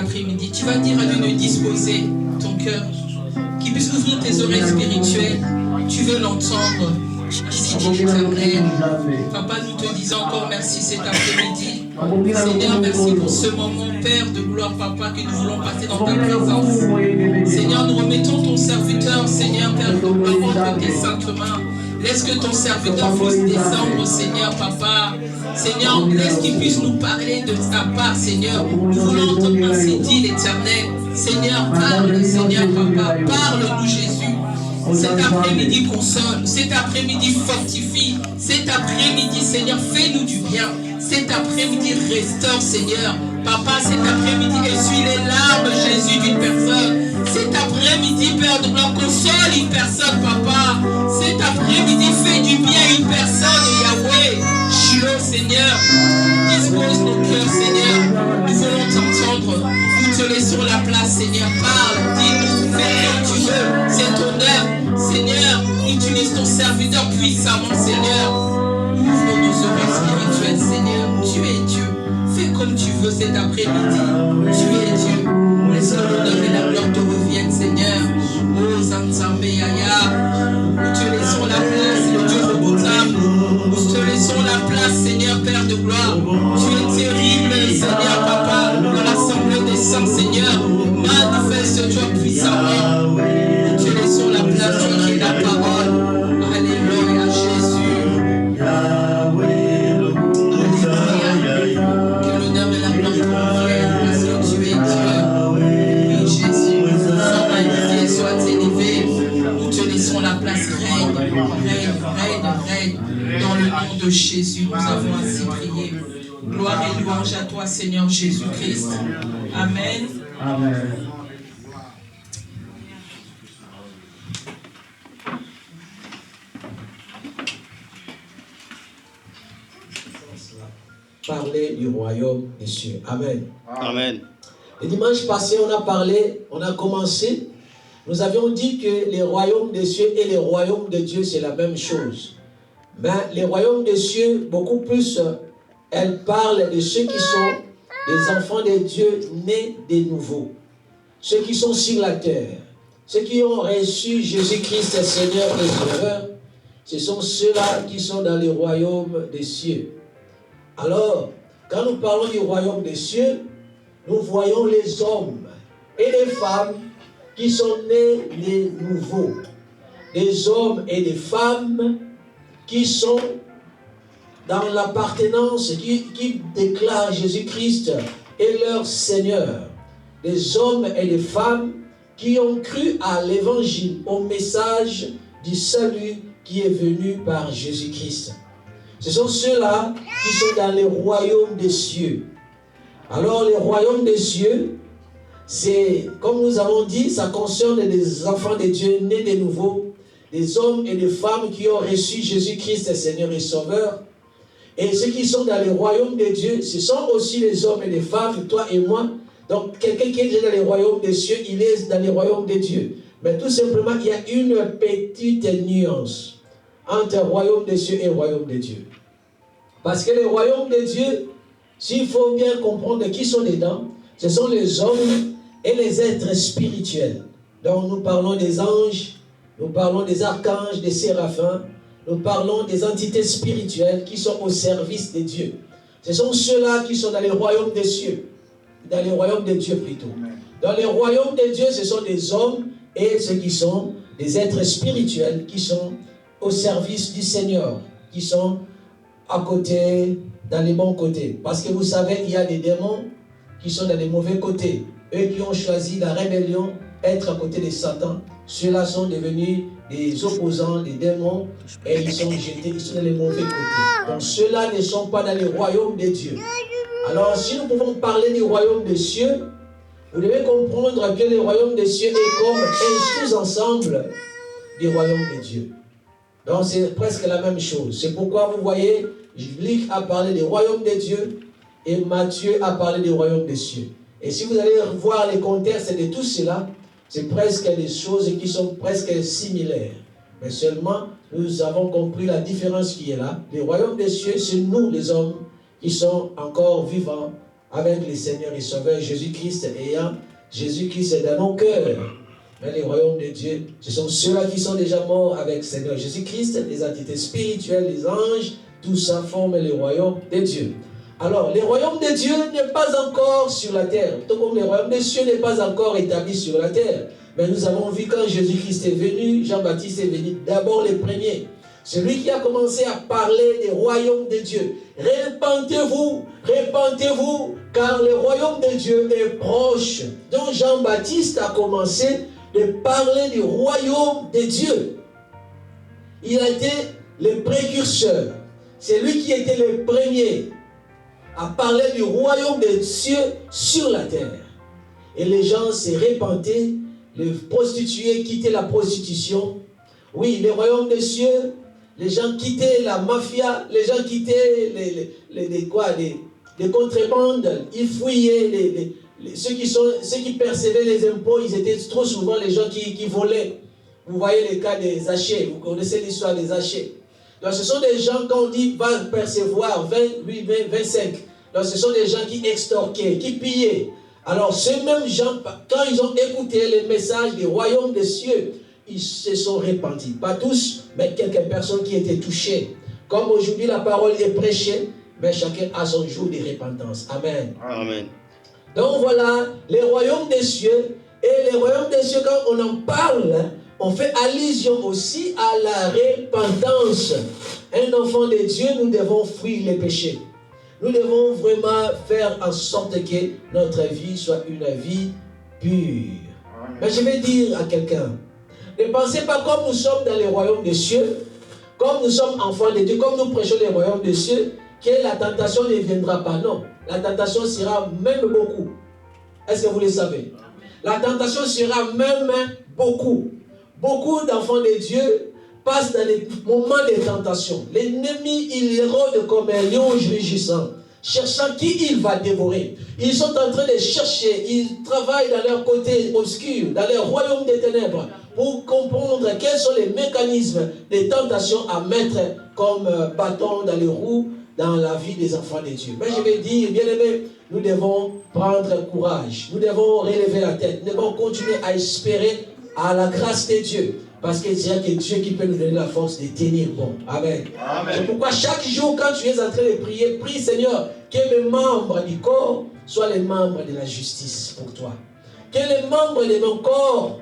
après-midi. Tu vas dire à Dieu de disposer ton cœur, qu'il puisse ouvrir tes oreilles spirituelles. Tu veux l'entendre. Dit l'Éternel. Papa, nous te disons encore merci cet après-midi. Seigneur, merci pour ce moment, Père de gloire, Papa, que nous voulons passer dans ta présence. Seigneur, nous remettons ton serviteur, Seigneur, Père de gloire, entre tes saintes mains. Laisse que ton serviteur puisse descendre, Seigneur, Papa. Seigneur, laisse qu'il puisse nous parler de ta part, Seigneur. Nous voulons entendre ainsi dit l'Éternel. Seigneur, parle, Seigneur, Papa. Parle-nous, Jésus. Cet après-midi, console. Cet après-midi, fortifie. Cet après-midi, Seigneur, fais-nous du bien. Cet après-midi, restaure, Seigneur. Papa, cet après-midi, essuie les larmes, Jésus, d'une personne. Cet après-midi, Père de gloire, console une personne, Papa. Cet après-midi, fais du bien à une personne, Yahweh. Shiloh, Seigneur. Dispose nos cœurs, Seigneur. Nous voulons t'entendre. Nous te laissons la place, Seigneur. Parle, dis-nous, fais comme tu veux. C'est ton œuvre. Seigneur, utilise ton serviteur puissamment, Seigneur. Ouvre nos oreilles spirituelles, Seigneur. Tu es Dieu. Fais comme tu veux cet après-midi. Tu es Dieu. Laisse l'honneur et la gloire te reviennent, Seigneur. Oh, Zanzambe Yaya. Nous te laissons la place, le Dieu redoutable. Nous te laissons la place, Seigneur, Père de gloire. Tu es terrible, Seigneur, Papa, dans l'assemblée des saints, Seigneur. Manifeste-toi puissamment. Nous te laissons la place, toi qui es la parole. Alléluia, Jésus. Alléluia. Que l'honneur et la gloire te reviennent, parce que tu es Dieu. Oui, Jésus, sois magnifié, sois élevé. Nous te laissons la place. Règne, règne, règne, règne. Dans le nom de Jésus, nous avons ainsi prié. Gloire et louange à toi, Seigneur Jésus-Christ. Amen. Amen. Parler du royaume des cieux. Amen. Amen. Le dimanche passé, on a commencé. Nous avions dit que les royaumes des cieux et les royaumes de Dieu, c'est la même chose. Mais les royaumes des cieux, beaucoup plus, elles parlent de ceux qui sont des enfants de Dieu nés de nouveau. Ceux qui sont sur la terre. Ceux qui ont reçu Jésus-Christ, Seigneur et Sauveur. Ce sont ceux-là qui sont dans les royaumes des cieux. Alors, quand nous parlons du royaume des cieux, nous voyons les hommes et les femmes qui sont nés de nouveau. Des hommes et des femmes qui sont dans l'appartenance, qui déclarent Jésus-Christ et leur Seigneur. Des hommes et des femmes qui ont cru à l'évangile, au message du salut qui est venu par Jésus-Christ. Ce sont ceux-là qui sont dans les royaumes des cieux. Alors, les royaumes des cieux, c'est, comme nous avons dit, ça concerne des enfants de Dieu nés de nouveau, des hommes et des femmes qui ont reçu Jésus-Christ, Seigneur et Sauveur. Et ceux qui sont dans les royaumes de Dieu, ce sont aussi les hommes et les femmes, toi et moi. Donc, quelqu'un qui est déjà dans les royaumes des cieux, il est dans les royaumes de Dieu. Mais tout simplement, il y a une petite nuance entre royaume des cieux et royaume de Dieu. Parce que les royaumes de Dieu, s'il faut bien comprendre qui sont dedans, ce sont les hommes et les êtres spirituels. Donc nous parlons des anges, nous parlons des archanges, des séraphins, nous parlons des entités spirituelles qui sont au service de Dieu. Ce sont ceux-là qui sont dans les royaumes des cieux, dans les royaumes de Dieu plutôt. Dans les royaumes de Dieu, ce sont des hommes et ceux qui sont des êtres spirituels qui sont au service du Seigneur, qui sont à côté, dans les bons côtés. Parce que vous savez, il y a des démons qui sont dans les mauvais côtés. Eux qui ont choisi la rébellion, être à côté de Satan, ceux-là sont devenus des opposants, des démons, et ils sont jetés, ils sont dans les mauvais côtés. Donc ceux-là ne sont pas dans les royaumes de Dieu. Alors si nous pouvons parler du royaume des cieux, vous devez comprendre que le royaume des cieux est comme un sous-ensemble du royaume de Dieu. Donc c'est presque la même chose. C'est pourquoi vous voyez, Luc a parlé du royaume de Dieu et Matthieu a parlé du royaume des cieux. Et si vous allez voir les contextes de tout cela, c'est presque des choses qui sont presque similaires. Mais seulement, nous avons compris la différence qui est là. Le royaume des cieux, c'est nous les hommes qui sont encore vivants avec le Seigneur et Sauveur Jésus-Christ, ayant Jésus-Christ dans nos cœurs. Mais les royaumes de Dieu, ce sont ceux-là qui sont déjà morts avec le Seigneur Jésus-Christ, les entités spirituelles, les anges, tout ça forme les royaumes de Dieu. Alors, le royaume de Dieu n'est pas encore sur la terre, tout comme le royaume des cieux n'est pas encore établi sur la terre. Mais nous avons vu quand Jésus-Christ est venu, Jean-Baptiste est venu d'abord les premiers. Celui qui a commencé à parler des royaumes de Dieu. Répentez-vous, répentez-vous, car le royaume de Dieu est proche. Donc Jean-Baptiste a commencé de parler du royaume de Dieu. Il a été le précurseur. C'est lui qui était le premier à parler du royaume des cieux sur la terre. Et les gens se repentaient, les prostituées quittaient la prostitution. Oui, le royaume des cieux, les gens quittaient la mafia, les gens quittaient les contrebandes, ils fouillaient, ceux qui percevaient les impôts, ils étaient trop souvent les gens qui volaient. Vous voyez le cas des Zachée, vous connaissez l'histoire des Zachée. Donc ce sont des gens, quand on dit va percevoir 20, 25, donc ce sont des gens qui extorquaient, qui pillaient. Alors ces mêmes gens, quand ils ont écouté les messages du royaume des cieux, ils se sont répandus. Pas tous, mais quelques personnes qui étaient touchées. Comme aujourd'hui la parole est prêchée, mais chacun a son jour de repentance. Amen. Amen. Donc voilà, les royaumes des cieux. Et les royaumes des cieux, quand on en parle, on fait allusion aussi à la repentance. Un enfant de Dieu, nous devons fuir les péchés. Nous devons vraiment faire en sorte que notre vie soit une vie pure. Mais je vais dire à quelqu'un, ne pensez pas comme nous sommes dans les royaumes des cieux, comme nous sommes enfants de Dieu, comme nous prêchons les royaumes des cieux, que la tentation ne viendra pas. Non, la tentation sera même beaucoup. Est-ce que vous le savez? La tentation sera même beaucoup. Beaucoup d'enfants de Dieu passent dans les moments de tentation. L'ennemi, il rôde comme un lion rugissant, cherchant qui il va dévorer. Ils sont en train de chercher, ils travaillent dans leur côté obscur, dans leur royaume des ténèbres, pour comprendre quels sont les mécanismes de tentation à mettre comme bâton dans les roues dans la vie des enfants de Dieu. Mais je vais dire, bien aimés, nous devons prendre courage, nous devons relever la tête, nous devons continuer à espérer à la grâce de Dieu, parce que c'est Dieu qui peut nous donner la force de tenir bon. Amen. Amen. C'est pourquoi chaque jour, quand tu es en train de prier, prie Seigneur, que les membres du corps soient les membres de la justice pour toi. Que les membres de mon corps,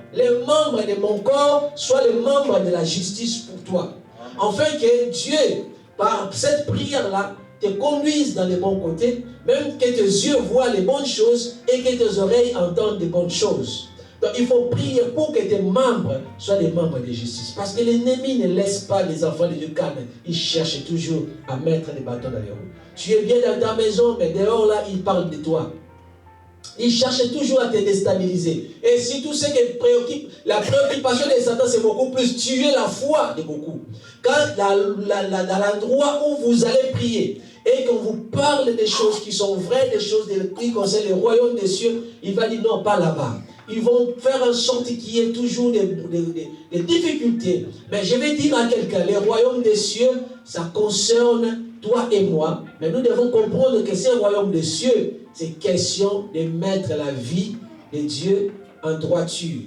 soient les membres de la justice pour toi. Afin que Dieu, par cette prière-là, te conduise dans les bons côtés, même que tes yeux voient les bonnes choses et que tes oreilles entendent les bonnes choses. Donc il faut prier pour que tes membres soient des membres de justice. Parce que l'ennemi ne laisse pas les enfants de Dieu calmes. Il cherche toujours à mettre les bâtons dans les roues. Tu es bien dans ta maison, mais dehors là, il parle de toi. Il cherche toujours à te déstabiliser. Et si tout ce qui préoccupe, la préoccupation de Satan, c'est beaucoup plus tuer la foi de beaucoup. Quand dans l'endroit où vous allez prier, et qu'on vous parle des choses qui sont vraies, des choses qui concernent le royaume des cieux, il va dire non, pas là-bas. Ils vont faire en sorte qu'il y ait toujours des difficultés. Mais je vais dire à quelqu'un, le royaume des cieux, ça concerne toi et moi. Mais nous devons comprendre que ce royaume des cieux, c'est question de mettre la vie de Dieu en droiture.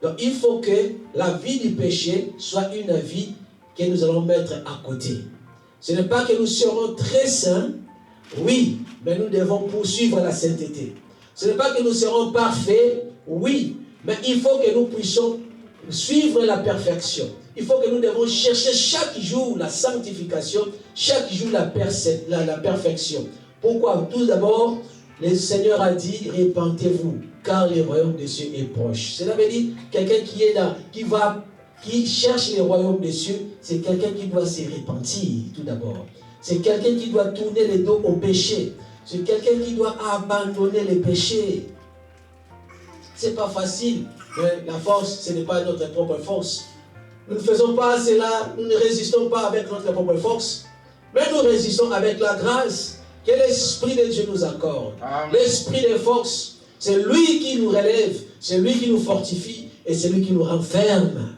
Donc il faut que la vie du péché soit une vie que nous allons mettre à côté. Ce n'est pas que nous serons très saints, oui, mais nous devons poursuivre la sainteté. Ce n'est pas que nous serons parfaits, oui, mais il faut que nous puissions suivre la perfection. Il faut que nous devons chercher chaque jour la sanctification, chaque jour la perfection. Pourquoi? Tout d'abord, le Seigneur a dit, répentez-vous, car le royaume des cieux est proche. Cela veut dire, quelqu'un qui est là, qui cherche le royaume des cieux, c'est quelqu'un qui doit se repentir, tout d'abord. C'est quelqu'un qui doit tourner le dos au péché. C'est quelqu'un qui doit abandonner les péchés. C'est pas facile, mais la force, ce n'est pas notre propre force. Nous ne faisons pas cela, nous ne résistons pas avec notre propre force, mais nous résistons avec la grâce que l'Esprit de Dieu nous accorde. L'Esprit de force, c'est lui qui nous relève, c'est lui qui nous fortifie et c'est lui qui nous renferme.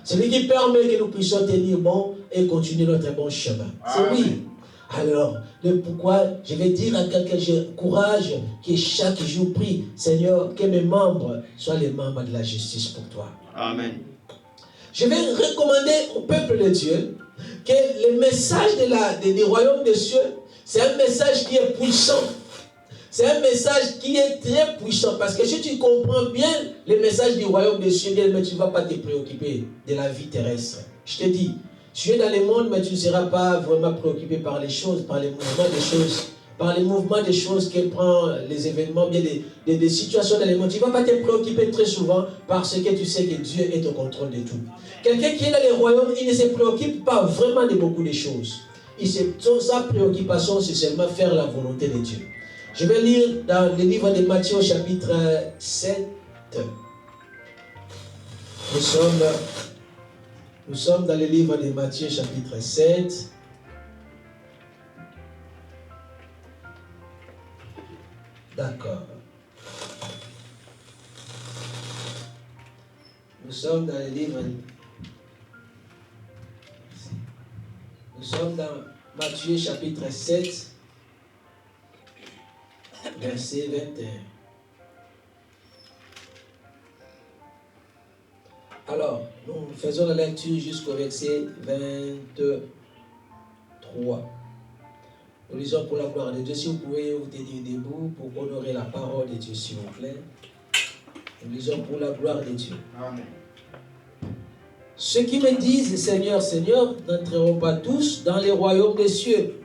C'est lui qui permet que nous puissions tenir bon et continuer notre bon chemin. C'est lui. Alors, pourquoi je vais dire à quelqu'un, j'ai courage, que chaque jour prie, Seigneur, que mes membres soient les membres de la justice pour toi. Amen. Je vais recommander au peuple de Dieu que le message du royaume des cieux, c'est un message qui est puissant. C'est un message qui est très puissant. Parce que si tu comprends bien le message du royaume des cieux, mais tu ne vas pas te préoccuper de la vie terrestre. Je te dis, tu es dans le monde, mais tu ne seras pas vraiment préoccupé par les choses, par les mouvements des choses, par les mouvements des choses que prend les événements, bien des situations dans le monde. Tu ne vas pas te préoccuper très souvent parce que tu sais que Dieu est au contrôle de tout. Quelqu'un qui est dans le royaume, il ne se préoccupe pas vraiment de beaucoup de choses. Sa préoccupation, c'est seulement faire la volonté de Dieu. Je vais lire dans le livre de Matthieu au chapitre 7. Nous sommes dans le livre de Matthieu chapitre 7. D'accord. Nous sommes dans le livre. Nous sommes dans Matthieu chapitre 7. Verset 21. Alors, nous faisons la lecture jusqu'au verset 23. Nous lisons pour la gloire de Dieu. Si vous pouvez vous tenir debout pour honorer la parole de Dieu, s'il vous plaît. Nous lisons pour la gloire de Dieu. Amen. Ceux qui me disent Seigneur, Seigneur, n'entreront pas tous dans les royaumes des cieux,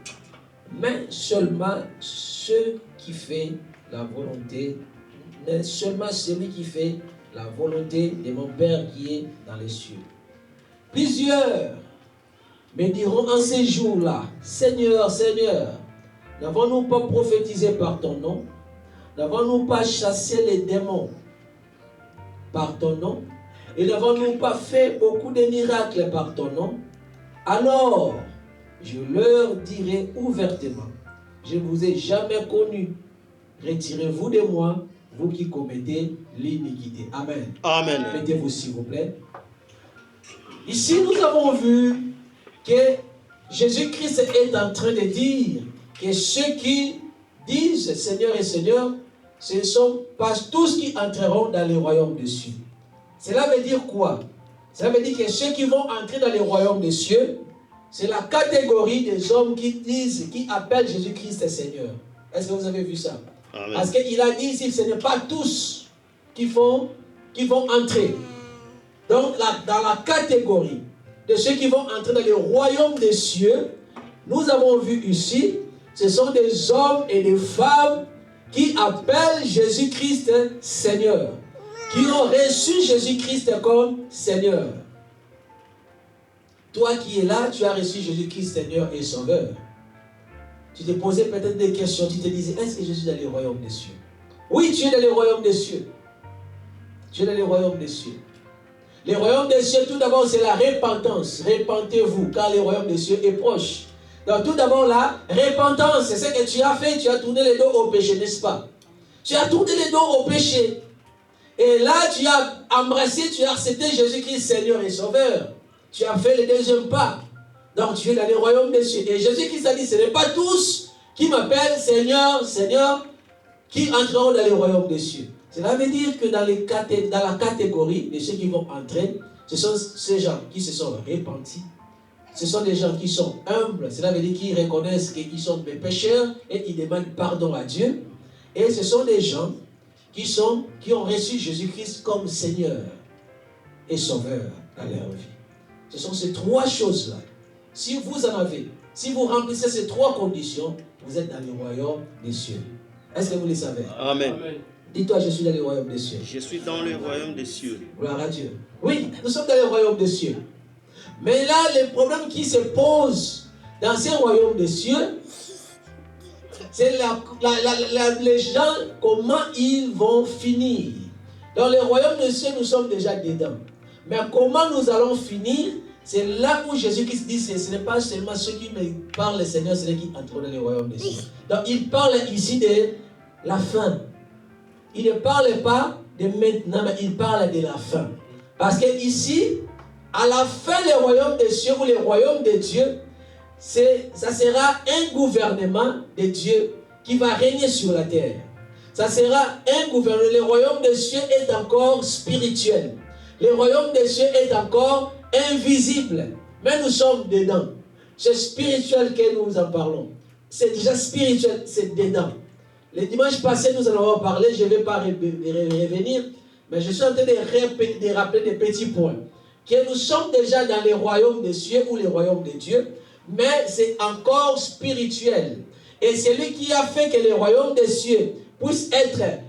mais seulement ceux qui font la volonté, seulement celui qui fait la volonté de mon Père qui est dans les cieux. Plusieurs me diront en ces jours-là, Seigneur, Seigneur, n'avons-nous pas prophétisé par ton nom? N'avons-nous pas chassé les démons par ton nom? Et n'avons-nous pas fait beaucoup de miracles par ton nom? Alors, je leur dirai ouvertement, je ne vous ai jamais connu. Retirez-vous de moi, vous qui commettez l'iniquité. Amen. Amen. Mettez-vous s'il vous plaît. Ici, nous avons vu que Jésus-Christ est en train de dire que ceux qui disent Seigneur et Seigneur, ce ne sont pas tous qui entreront dans le royaume des cieux. Cela veut dire quoi? Cela veut dire que ceux qui vont entrer dans le royaume des cieux, c'est la catégorie des hommes qui disent, qui appellent Jésus-Christ Seigneur. Est-ce que vous avez vu ça? Amen. Parce qu'il a dit ici, ce n'est pas tous qui vont entrer. Donc, dans la catégorie de ceux qui vont entrer dans le royaume des cieux, nous avons vu ici, ce sont des hommes et des femmes qui appellent Jésus-Christ Seigneur, qui ont reçu Jésus-Christ comme Seigneur. Toi qui es là, tu as reçu Jésus-Christ Seigneur et Sauveur. Tu te posais peut-être des questions, tu te disais, est-ce que je suis dans le royaume des cieux? Oui, tu es dans le royaume des cieux. Tu es dans le royaume des cieux. Le royaume des cieux, tout d'abord, c'est la repentance. Repentez-vous, car le royaume des cieux est proche. Donc, tout d'abord, la repentance, c'est ce que tu as fait. Tu as tourné le dos au péché, n'est-ce pas? Tu as tourné le dos au péché. Et là, tu as embrassé, tu as accepté Jésus-Christ, Seigneur et Sauveur. Tu as fait le deuxième pas. Donc, tu es dans le royaume des cieux. Et Jésus-Christ a dit, ce n'est pas tous qui m'appellent Seigneur, Seigneur, qui entreront dans le royaume des cieux. Cela veut dire que dans la catégorie de ceux qui vont entrer, ce sont ces gens qui se sont repentis. Ce sont des gens qui sont humbles. Cela veut dire qu'ils reconnaissent qu'ils sont des pécheurs et ils demandent pardon à Dieu. Et ce sont des gens qui ont reçu Jésus-Christ comme Seigneur et Sauveur dans leur vie. Ce sont ces trois choses-là. Si vous en avez, si vous remplissez ces trois conditions, vous êtes dans le royaume des cieux. Est-ce que vous le savez? Amen. Dis-toi, je suis dans le royaume des cieux. Je suis dans le royaume des cieux. Gloire à Dieu. Oui, nous sommes dans le royaume des cieux. Mais là, le problème qui se pose dans ces royaumes des cieux, c'est les gens, comment ils vont finir. Dans le royaume des cieux, nous sommes déjà dedans. Mais comment nous allons finir? C'est là où Jésus-Christ dit, ce n'est pas seulement ceux qui me parlent, le Seigneur, c'est ceux qui entrent dans le royaume des cieux. Donc, il parle ici de la fin. Il ne parle pas de maintenant, mais il parle de la fin. Parce que ici, à la fin, le royaume des cieux ou le royaume de Dieu, ça sera un gouvernement de Dieu qui va régner sur la terre. Ça sera un gouvernement. Le royaume des cieux est encore spirituel. Le royaume des cieux est encore invisible. Mais nous sommes dedans. C'est spirituel que nous en parlons. C'est déjà spirituel, c'est dedans. Le dimanche passé, nous en avons parlé. Je ne vais pas revenir. Mais je suis en train de rappeler des petits points. Que nous sommes déjà dans les royaumes des cieux ou les royaumes de Dieu. Mais c'est encore spirituel. Et c'est lui qui a fait que les royaumes des cieux puissent être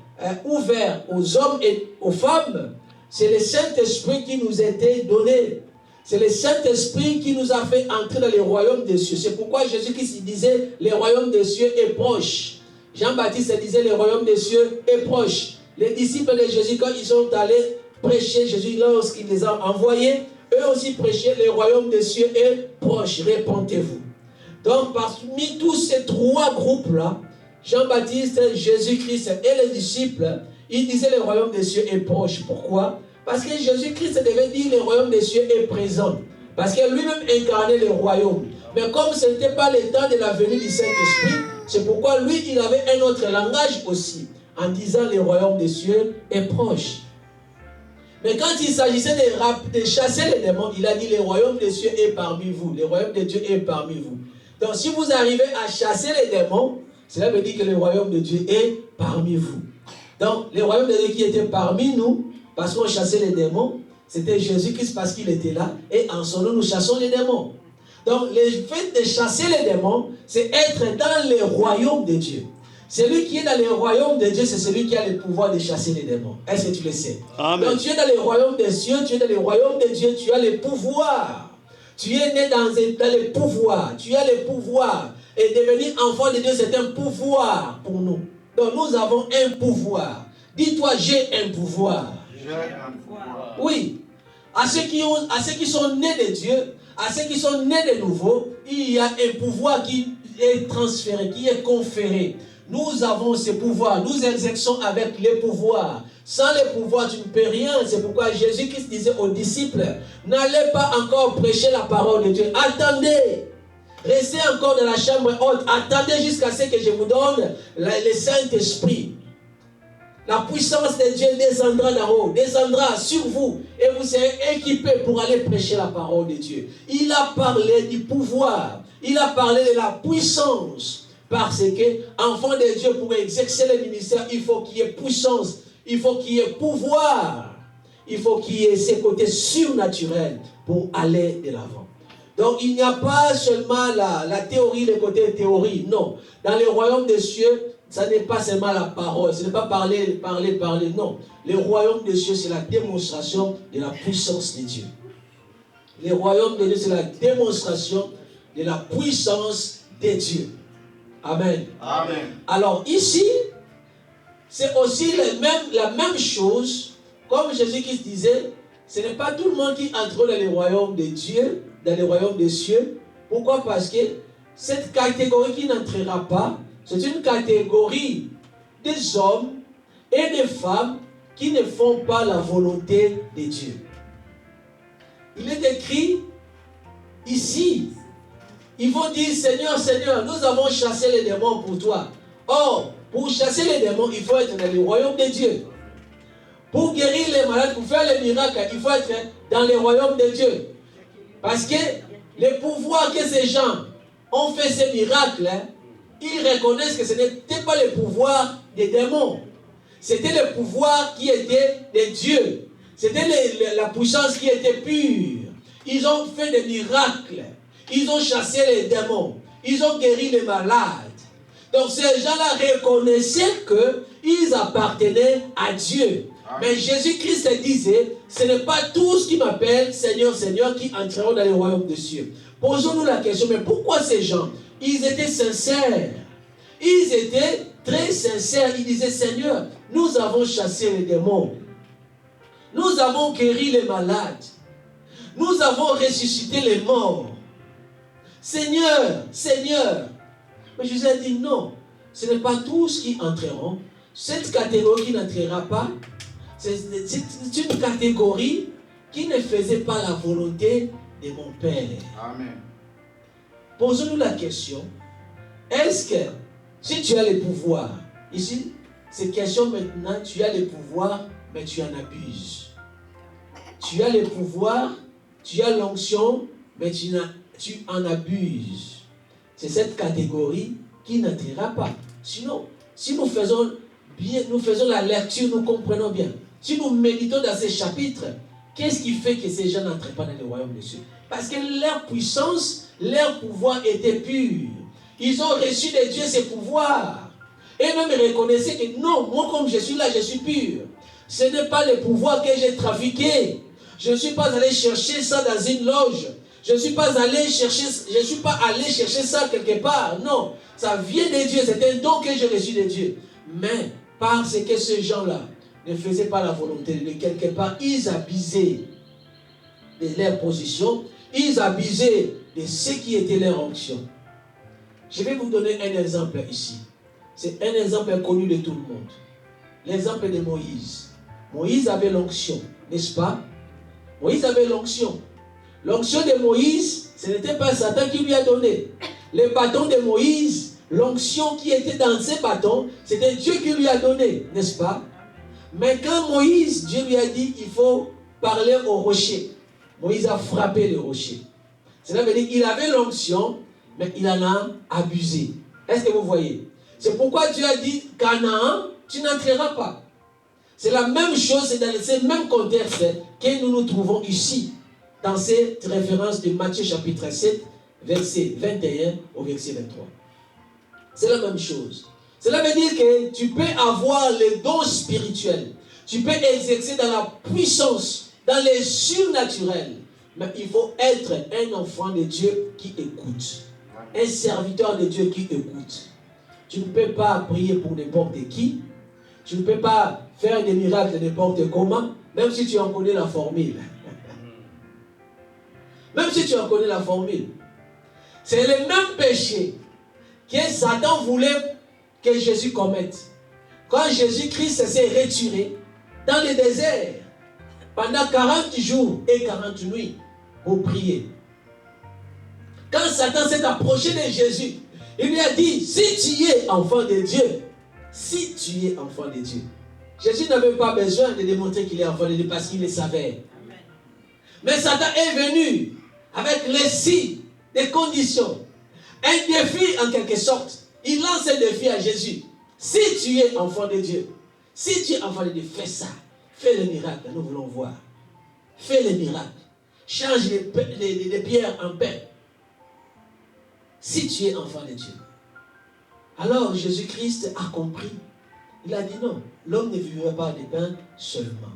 ouverts aux hommes et aux femmes. C'est le Saint-Esprit qui nous a été donné. C'est le Saint-Esprit qui nous a fait entrer dans les royaumes des cieux. C'est pourquoi Jésus-Christ disait le royaume des cieux est proche. Jean-Baptiste disait le royaume des cieux est proche. Les disciples de Jésus, quand ils sont allés prêcher, Jésus, lorsqu'il les a envoyés, eux aussi prêchaient le royaume des cieux est proche. Répentez-vous. Donc, parmi tous ces trois groupes-là, Jean-Baptiste, Jésus-Christ et les disciples, ils disaient le royaume des cieux est proche. Pourquoi? Parce que Jésus-Christ devait dire le royaume des cieux est présent. Parce que lui-même incarnait le royaume. Mais comme ce n'était pas le temps de la venue du Saint-Esprit, c'est pourquoi lui, il avait un autre langage aussi, en disant le royaume des cieux est proche. Mais quand il s'agissait de chasser les démons, il a dit le royaume des cieux est parmi vous. Le royaume de Dieu est parmi vous. Donc si vous arrivez à chasser les démons, cela veut dire que le royaume de Dieu est parmi vous. Donc le royaume de Dieu qui était parmi nous, parce qu'on chassait les démons, c'était Jésus-Christ parce qu'il était là, et en son nom nous chassons les démons. Donc le fait de chasser les démons, c'est être dans le royaume de Dieu. Celui qui est dans le royaume de Dieu, c'est celui qui a le pouvoir de chasser les démons. Est-ce que tu le sais? Amen. Donc tu es dans le royaume des cieux, tu es dans le royaume de Dieu, tu as le pouvoir. Tu es né dans le pouvoir. Tu as le pouvoir. Et devenir enfant de Dieu, c'est un pouvoir pour nous. Donc nous avons un pouvoir. Dis-toi, j'ai un pouvoir. J'ai un pouvoir. Oui. À ceux qui sont nés de Dieu, à ceux qui sont nés de nouveau, il y a un pouvoir qui est transféré, qui est conféré. Nous avons ce pouvoir. Nous exerçons avec les pouvoirs. Sans les pouvoirs, tu ne peux rien. C'est pourquoi Jésus-Christ disait aux disciples, n'allez pas encore prêcher la parole de Dieu. Attendez. Restez encore dans la chambre haute. Attendez jusqu'à ce que je vous donne le Saint-Esprit. La puissance de Dieu descendra d'en haut, descendra sur vous. Et vous serez équipés pour aller prêcher la parole de Dieu. Il a parlé du pouvoir. Il a parlé de la puissance. Parce que, enfant de Dieu, pour exercer le ministère, il faut qu'il y ait puissance. Il faut qu'il y ait pouvoir. Il faut qu'il y ait ces côtés surnaturels pour aller de l'avant. Donc, il n'y a pas seulement la théorie, le côté théorie. Non. Dans le royaume des cieux, ça n'est pas seulement la parole. Ce n'est pas parler. Non. Le royaume des cieux, c'est la démonstration de la puissance de Dieu. Le royaume de Dieu, c'est la démonstration de la puissance de Dieu. Amen. Amen. Alors ici, c'est aussi la même chose. Comme Jésus-Christ disait, ce n'est pas tout le monde qui entre dans le royaume de Dieu, dans le royaume des cieux. Pourquoi? Parce que cette catégorie qui n'entrera pas, c'est une catégorie des hommes et des femmes qui ne font pas la volonté de Dieu. Il est écrit ici, ils vont dire, Seigneur, Seigneur, nous avons chassé les démons pour toi. Or, pour chasser les démons, il faut être dans le royaume de Dieu. Pour guérir les malades, pour faire les miracles, il faut être dans le royaume de Dieu. Parce que le pouvoir que ces gens ont fait ces miracles, ils reconnaissent que ce n'était pas le pouvoir des démons. C'était le pouvoir qui était de Dieu. C'était la puissance qui était pure. Ils ont fait des miracles. Ils ont chassé les démons. Ils ont guéri les malades. Donc ces gens-là reconnaissaient qu'ils appartenaient à Dieu. Mais Jésus-Christ disait, ce n'est pas tous qui m'appellent Seigneur, Seigneur qui entreront dans le royaume des cieux. Posons-nous la question, mais pourquoi ces gens? Ils étaient sincères. Ils étaient très sincères. Ils disaient, Seigneur, nous avons chassé les démons. Nous avons guéri les malades. Nous avons ressuscité les morts. Seigneur, Seigneur. Mais Jésus a dit non. Ce n'est pas tous qui entreront. Cette catégorie qui n'entrera pas, c'est une catégorie qui ne faisait pas la volonté de mon Père. Amen. posons-nous la question, est-ce que si tu as les pouvoirs, ici, c'est question maintenant, tu as les pouvoirs, mais tu en abuses. Tu as les pouvoirs, tu as l'onction, mais tu en abuses. C'est cette catégorie qui n'entrera pas. Sinon, si nous faisons bien, nous faisons la lecture, nous comprenons bien. Si nous méditons dans ces chapitres, qu'est-ce qui fait que ces gens n'entrent pas dans le royaume de Dieu? Parce que leur puissance, leur pouvoir était pur. Ils ont reçu de Dieu ces pouvoirs. Et même reconnaissaient que non, moi comme je suis là, je suis pur. Ce n'est pas le pouvoir que j'ai trafiqué. Je ne suis pas allé chercher ça dans une loge. Je ne suis pas allé chercher ça quelque part. Non, ça vient de Dieu. C'est un don que j'ai reçu de Dieu. Mais parce que ces gens-là ne faisaient pas la volonté de Dieu, quelque part, ils abusaient de leur position. Ils abusaient de ce qui était leur onction. Je vais vous donner un exemple ici. C'est un exemple connu de tout le monde. L'exemple de Moïse. Moïse avait l'onction, n'est-ce pas? Moïse avait l'onction. L'onction de Moïse, ce n'était pas Satan qui lui a donné. Les bâtons de Moïse, l'onction qui était dans ces bâtons, c'était Dieu qui lui a donné, n'est-ce pas? Mais quand Moïse, Dieu lui a dit, il faut parler au rocher. Moïse a frappé le rocher. Cela veut dire qu'il avait l'onction, mais il en a abusé. Est-ce que vous voyez? C'est pourquoi Dieu a dit, Canaan, tu n'entreras pas. C'est la même chose, c'est dans ce même contexte que nous nous trouvons ici, dans cette référence de Matthieu chapitre 7, verset 21 au verset 23. C'est la même chose. Cela veut dire que tu peux avoir les dons spirituels, tu peux exercer dans la puissance, dans les surnaturels, mais il faut être un enfant de Dieu qui écoute, un serviteur de Dieu qui écoute. Tu ne peux pas prier pour n'importe qui, tu ne peux pas faire des miracles n'importe comment, même si tu en connais la formule. Même si tu en connais la formule. C'est le même péché que Satan voulait que Jésus commette. Quand Jésus-Christ s'est retiré dans le désert pendant 40 jours et 40 nuits pour prier. Quand Satan s'est approché de Jésus, il lui a dit, si tu es enfant de Dieu, si tu es enfant de Dieu. Jésus n'avait pas besoin de démontrer qu'il est enfant de Dieu parce qu'il le savait. Mais Satan est venu avec récit des conditions. Un défi en quelque sorte. Il lance un défi à Jésus. Si tu es enfant de Dieu, si tu es enfant de Dieu, fais ça. Fais le miracle, nous voulons voir. Fais le miracle. Change les pierres en pain. Si tu es enfant de Dieu. Alors Jésus-Christ a compris. Il a dit non, l'homme ne vivra pas de pain seulement,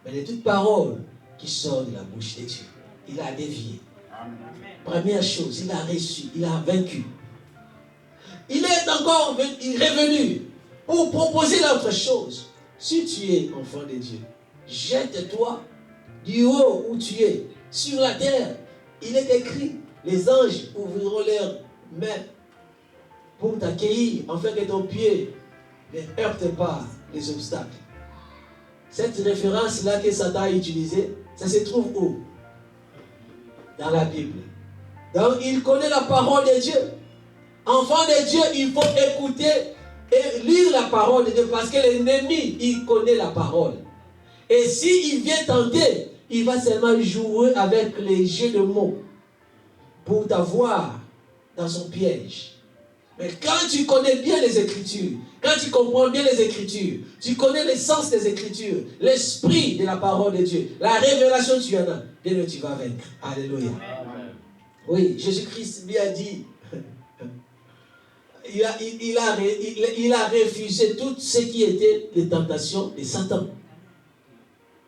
mais de toute parole qui sort de la bouche de Dieu. Il a dévié. Première chose, il a reçu, il a vaincu. Il est encore revenu pour proposer l'autre chose. Si tu es enfant de Dieu, jette-toi du haut où tu es, sur la terre. Il est écrit, les anges ouvriront leurs mains pour t'accueillir, afin que ton pied ne heurte pas les obstacles. Cette référence-là que Satan a utilisée, ça se trouve où? Dans la Bible. Donc, il connaît la parole de Dieu. Enfant de Dieu, il faut écouter et lire la parole de Dieu parce que l'ennemi, il connaît la parole. Et s'il vient tenter, il va seulement jouer avec les jeux de mots pour t'avoir dans son piège. Mais quand tu connais bien les Écritures, quand tu comprends bien les Écritures, tu connais l'essence des Écritures, l'esprit de la parole de Dieu, la révélation tu en as, bien tu vas vaincre. Alléluia. Amen. Oui, Jésus-Christ lui a dit, il a refusé tout ce qui était les tentations de Satan.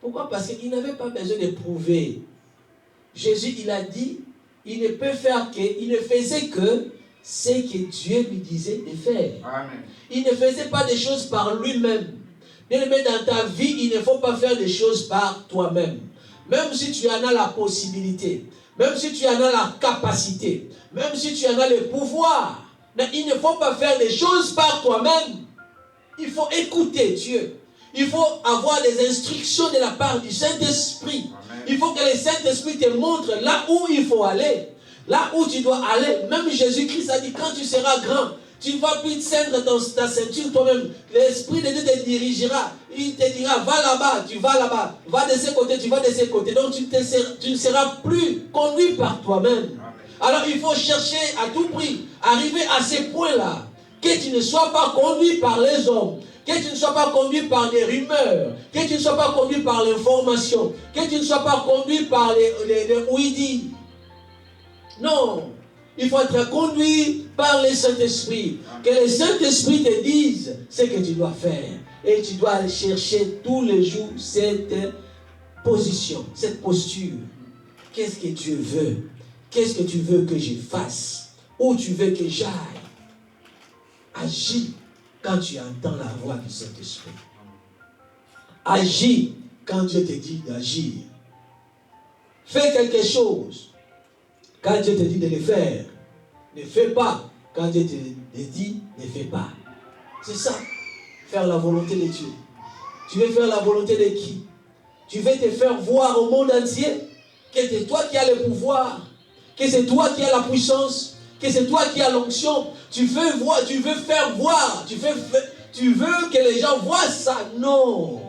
Pourquoi? Parce qu'il n'avait pas besoin de prouver. Jésus, il a dit, il ne faisait que ce que Dieu lui disait de faire. Amen. Il ne faisait pas des choses par lui-même. Bien aimé, dans ta vie, il ne faut pas faire des choses par toi-même. Même si tu en as la possibilité, même si tu en as la capacité, même si tu en as le pouvoir, mais il ne faut pas faire des choses par toi-même. Il faut écouter Dieu. Il faut avoir des instructions de la part du Saint-Esprit. Amen. Il faut que le Saint-Esprit te montre là où il faut aller. Là où tu dois aller, même Jésus-Christ a dit, quand tu seras grand, tu ne vas plus te ceindre dans ta ceinture toi-même. L'Esprit de Dieu te dirigera. Il te dira, va là-bas, tu vas là-bas. Va de ce côté, tu vas de ce côté. Donc tu ne seras plus conduit par toi-même. Alors il faut chercher à tout prix, arriver à ces points-là, que tu ne sois pas conduit par les hommes, que tu ne sois pas conduit par des rumeurs, que tu ne sois pas conduit par l'information, que tu ne sois pas conduit par les oui-dit. Non, il faut être conduit par le Saint-Esprit. Que le Saint-Esprit te dise ce que tu dois faire. Et tu dois aller chercher tous les jours cette position, cette posture. Qu'est-ce que Dieu veut? Qu'est-ce que tu veux que je fasse? Où tu veux que j'aille? Agis quand tu entends la voix du Saint-Esprit. Agis quand Dieu te dit d'agir. Fais quelque chose quand Dieu te dit de le faire. Ne fais pas quand Dieu te dit ne fais pas. C'est ça, faire la volonté de Dieu. Tu veux faire la volonté de qui? Tu veux te faire voir au monde entier que c'est toi qui as le pouvoir, que c'est toi qui as la puissance, que c'est toi qui as l'onction. Tu veux voir, tu veux faire voir, tu veux que les gens voient ça. Non.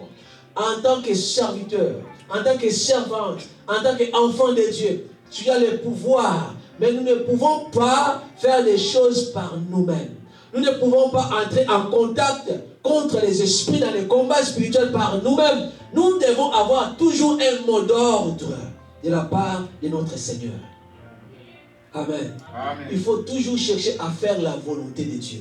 En tant que serviteur, en tant que servante, en tant qu'enfant de Dieu, tu as le pouvoir. Mais nous ne pouvons pas faire les choses par nous-mêmes. Nous ne pouvons pas entrer en contact contre les esprits dans les combats spirituels par nous-mêmes. Nous devons avoir toujours un mot d'ordre de la part de notre Seigneur. Amen. Amen. Il faut toujours chercher à faire la volonté de Dieu.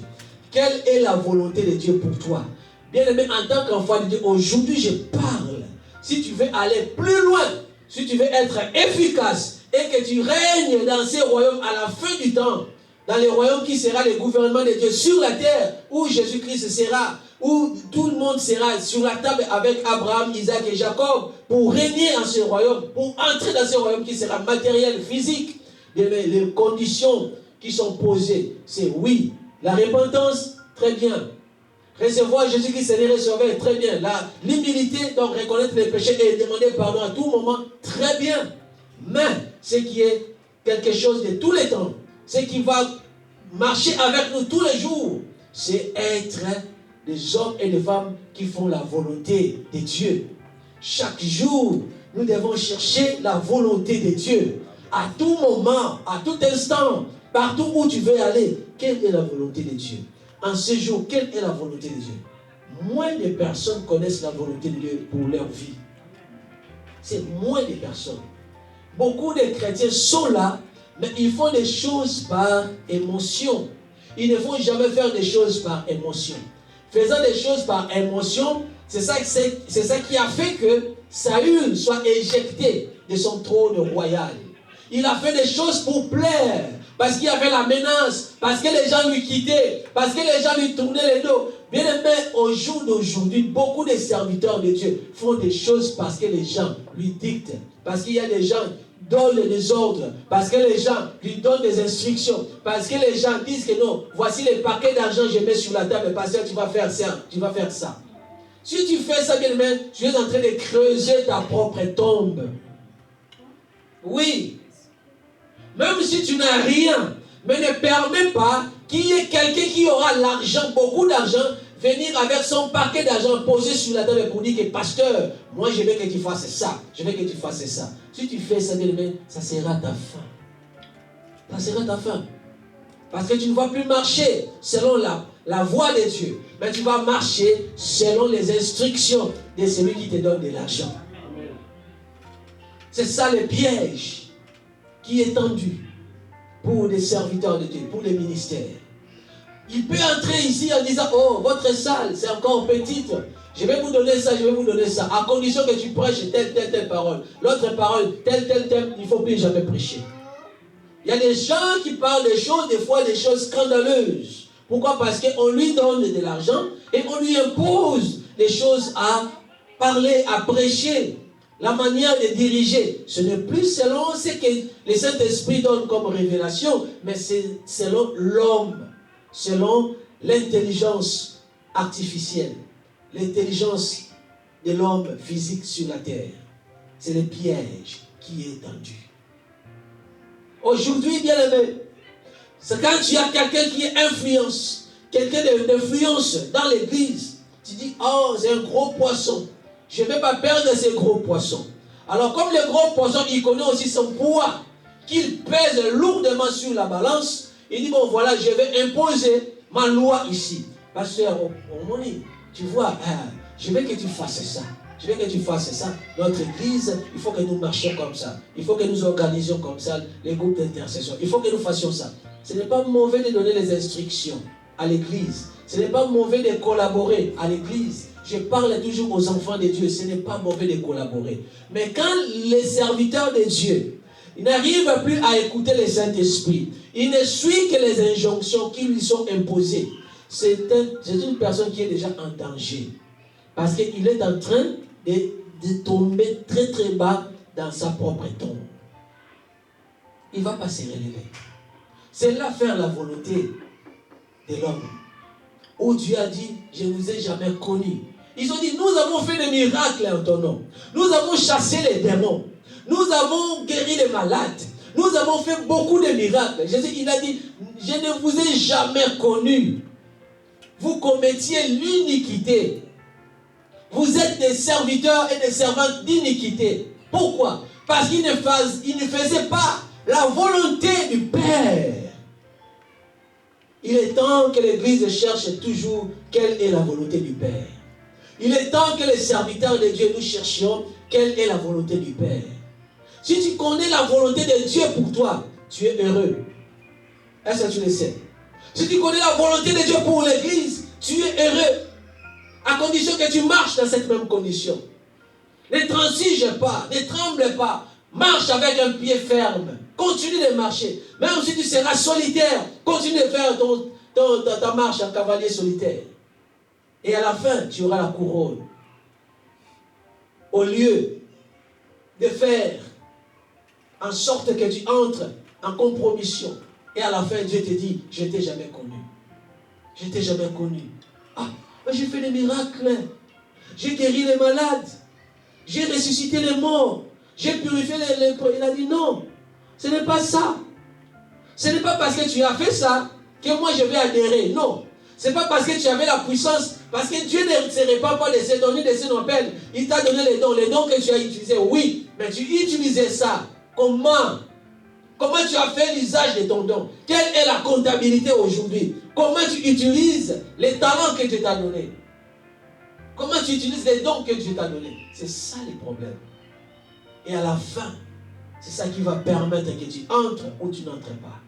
Quelle est la volonté de Dieu pour toi? Bien-aimé, en tant qu'enfant de Dieu, aujourd'hui je parle. Si tu veux aller plus loin, si tu veux être efficace et que tu règnes dans ces royaumes à la fin du temps, dans les royaumes qui sera le gouvernement de Dieu sur la terre, où Jésus-Christ sera, où tout le monde sera sur la table avec Abraham, Isaac et Jacob, pour régner en ce royaume, pour entrer dans ce royaume qui sera matériel, physique. Les conditions qui sont posées, c'est oui. La repentance, très bien. Recevoir Jésus-Christ, c'est les recevoir, très bien. L'humilité, donc reconnaître les péchés et demander pardon à tout moment, très bien. Mais ce qui est quelque chose de tous les temps, ce qui va marcher avec nous tous les jours, c'est être des hommes et des femmes qui font la volonté de Dieu. Chaque jour, nous devons chercher la volonté de Dieu. À tout moment, à tout instant, partout où tu veux aller, quelle est la volonté de Dieu? En ce jour, quelle est la volonté de Dieu? Moins de personnes connaissent la volonté de Dieu pour leur vie. C'est moins de personnes. Beaucoup de chrétiens sont là, mais ils font des choses par émotion. Ils ne vont jamais faire des choses par émotion. Faisant des choses par émotion, c'est ça qui a fait que Saül soit éjecté de son trône royal. Il a fait des choses pour plaire, parce qu'il y avait la menace, parce que les gens lui quittaient, parce que les gens lui tournaient les dos. Bien aimé, au jour d'aujourd'hui, beaucoup de serviteurs de Dieu font des choses parce que les gens lui dictent, parce qu'il y a des gens qui donnent des ordres, parce que les gens lui donnent des instructions, parce que les gens disent que non, voici les paquets d'argent que je mets sur la table, parce que tu vas faire ça, tu vas faire ça. Si tu fais ça, bien aimé, tu es en train de creuser ta propre tombe. Oui. Même si tu n'as rien, mais ne permets pas qu'il y ait quelqu'un qui aura l'argent, beaucoup d'argent, venir avec son paquet d'argent posé sur la table pour dire que pasteur, moi je veux que tu fasses ça, je veux que tu fasses ça. Si tu fais ça, ça sera ta fin. Ça sera ta fin. Parce que tu ne vas plus marcher selon la voie de Dieu, mais tu vas marcher selon les instructions de celui qui te donne de l'argent. C'est ça le piège qui est tendu pour les serviteurs de Dieu, pour les ministères. Il peut entrer ici en disant, oh, votre salle, c'est encore petite. Je vais vous donner ça, je vais vous donner ça. À condition que tu prêches telle parole. L'autre parole, telle, il ne faut plus jamais prêcher. Il y a des gens qui parlent des choses, des fois des choses scandaleuses. Pourquoi? Parce qu'on lui donne de l'argent et on lui impose des choses à parler, à prêcher. La manière de diriger, ce n'est plus selon ce que le Saint-Esprit donne comme révélation, mais c'est selon l'homme, selon l'intelligence artificielle, l'intelligence de l'homme physique sur la terre. C'est le piège qui est tendu. Aujourd'hui, bien aimé, c'est quand tu as quelqu'un qui influence, quelqu'un d'influence dans l'église, tu dis, oh, c'est un gros poisson. Je ne vais pas perdre ces gros poissons. Alors, comme le gros poisson, il connaît aussi son poids, qu'il pèse lourdement sur la balance, il dit, bon, voilà, je vais imposer ma loi ici. Pasteur, tu vois, je veux que tu fasses ça. Je veux que tu fasses ça. Notre église, il faut que nous marchions comme ça. Il faut que nous organisions comme ça les groupes d'intercession. Il faut que nous fassions ça. Ce n'est pas mauvais de donner les instructions à l'église. Ce n'est pas mauvais de collaborer à l'église. Je parle toujours aux enfants de Dieu. Ce n'est pas mauvais de collaborer. Mais quand les serviteurs de Dieu n'arrivent plus à écouter le Saint-Esprit, il ne suit que les injonctions qui lui sont imposées. C'est une personne qui est déjà en danger. Parce qu'il est en train de tomber très très bas dans sa propre tombe. Il ne va pas se relever. C'est là faire la volonté de l'homme. Où Dieu a dit, je ne vous ai jamais connu. Ils ont dit, nous avons fait des miracles en ton nom. Nous avons chassé les démons. Nous avons guéri les malades. Nous avons fait beaucoup de miracles. Jésus, il a dit, je ne vous ai jamais connu. Vous commettiez l'iniquité. Vous êtes des serviteurs et des servantes d'iniquité. Pourquoi? Parce qu'ils ne faisaient pas la volonté du Père. Il est temps que l'Église cherche toujours quelle est la volonté du Père. Il est temps que les serviteurs de Dieu nous cherchions quelle est la volonté du Père. Si tu connais la volonté de Dieu pour toi, tu es heureux. Est-ce que tu le sais? Si tu connais la volonté de Dieu pour l'Église, tu es heureux. À condition que tu marches dans cette même condition. Ne transige pas, ne tremble pas. Marche avec un pied ferme. Continue de marcher. Même si tu seras solitaire, continue de faire ta marche en cavalier solitaire. Et à la fin, tu auras la couronne. Au lieu de faire en sorte que tu entres en compromission. Et à la fin, Dieu te dit, je ne t'ai jamais connu. Je ne t'ai jamais connu. Ah, mais j'ai fait des miracles. J'ai guéri les malades. J'ai ressuscité les morts. J'ai purifié les lépreux. Il a dit non. Ce n'est pas ça. Ce n'est pas parce que tu as fait ça que moi je vais adhérer. Non. Ce n'est pas parce que tu avais la puissance. Parce que Dieu ne se répand pas de ses dons ni de ses appels. Il t'a donné les dons. Les dons que tu as utilisés, oui. Mais tu utilisais ça. Comment? Comment tu as fait l'usage de ton don? Quelle est la comptabilité aujourd'hui? Comment tu utilises les talents que Dieu t'a donnés? Comment tu utilises les dons que Dieu t'a donnés? C'est ça les problèmes. Et à la fin, c'est ça qui va permettre que tu entres ou tu n'entres pas.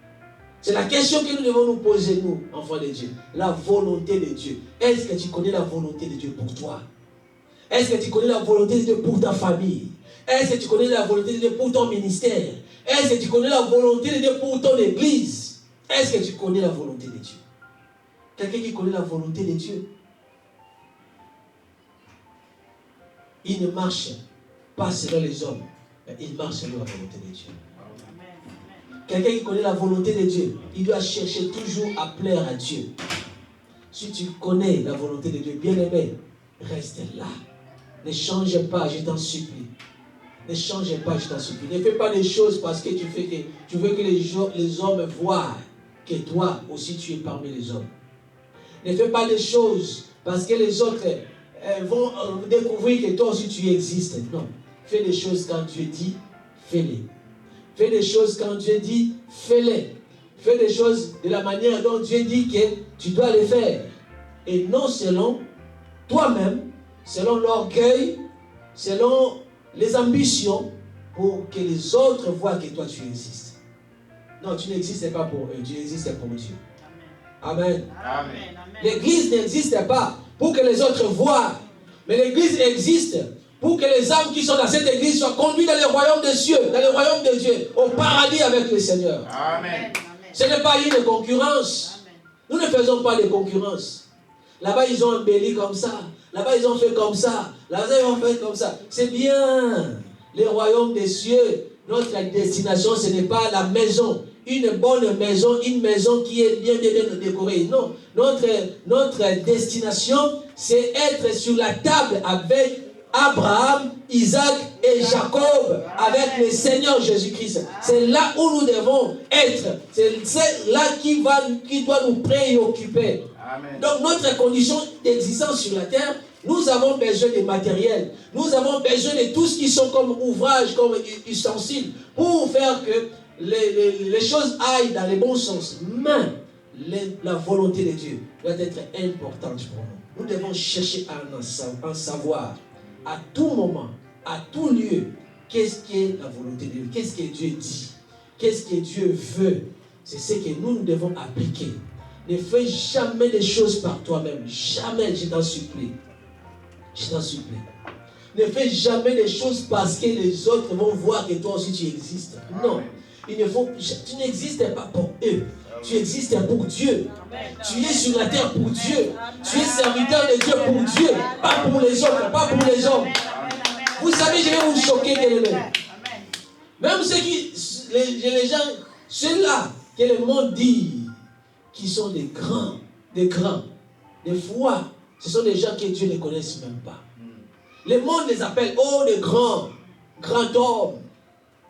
C'est la question que nous devons nous poser, nous, enfants de Dieu. La volonté de Dieu. Est-ce que tu connais la volonté de Dieu pour toi? Est-ce que tu connais la volonté de Dieu pour ta famille? Est-ce que tu connais la volonté de Dieu pour ton ministère? Est-ce que tu connais la volonté de Dieu pour ton église? Est-ce que tu connais la volonté de Dieu? Quelqu'un qui connaît la volonté de Dieu, il ne marche pas selon les hommes, mais il marche selon la volonté de Dieu. Quelqu'un qui connaît la volonté de Dieu, il doit chercher toujours à plaire à Dieu. Si tu connais la volonté de Dieu, bien aimé, reste là. Ne change pas, je t'en supplie. Ne change pas, je t'en supplie. Ne fais pas des choses parce que tu veux que les hommes voient que toi aussi tu es parmi les hommes. Ne fais pas des choses parce que les autres vont découvrir que toi aussi tu existes. Non. Fais des choses quand Dieu dit, fais-les. Fais des choses quand Dieu dit, fais-les. Fais des choses de la manière dont Dieu dit que tu dois les faire. Et non selon toi-même, selon l'orgueil, selon les ambitions, pour que les autres voient que toi tu existes. Non, tu n'existes pas pour eux, tu existes pour Dieu. Amen. Amen. L'église n'existe pas pour que les autres voient. Mais l'église existe pour que les âmes qui sont dans cette église soient conduites dans le royaume des cieux, dans le royaume de Dieu, au paradis avec le Seigneur. Amen. Ce n'est pas une concurrence. Nous ne faisons pas de concurrence. Là-bas, ils ont embelli comme ça. Là-bas, ils ont fait comme ça. Là-bas, ils ont fait comme ça. C'est bien. Le royaume des cieux, notre destination, ce n'est pas la maison. Une bonne maison, une maison qui est bien décorée. Non. Notre destination, c'est être sur la table avec Abraham, Isaac et et Jacob avec le Seigneur Jésus-Christ. C'est là où nous devons être. C'est là qui doit nous préoccuper. Amen. Donc notre condition d'existence sur la terre, nous avons besoin de matériel. Nous avons besoin de tout ce qui sont comme ouvrages, comme ustensiles, pour faire que les choses aillent dans le bon sens. Mais la volonté de Dieu doit être importante pour nous. Nous devons chercher à en savoir à tout moment, à tout lieu, qu'est-ce qui est la volonté de Dieu, qu'est-ce que Dieu dit, qu'est-ce que Dieu veut. C'est ce que nous devons appliquer. Ne fais jamais des choses par toi-même. Jamais, je t'en supplie. Je t'en supplie. Ne fais jamais des choses parce que les autres vont voir que toi aussi tu existes. Non. Tu n'existes pas pour eux. Tu existes pour Dieu. Tu es sur la terre pour Dieu. Tu es serviteur de Dieu pour Dieu. Pas pour les autres, pas pour les hommes. Vous savez, je vais vous choquer, même les gens, ceux-là que le monde dit, qui sont des grands, des fois, ce sont des gens que Dieu ne connaisse même pas. Le monde les appelle, oh, des grands hommes,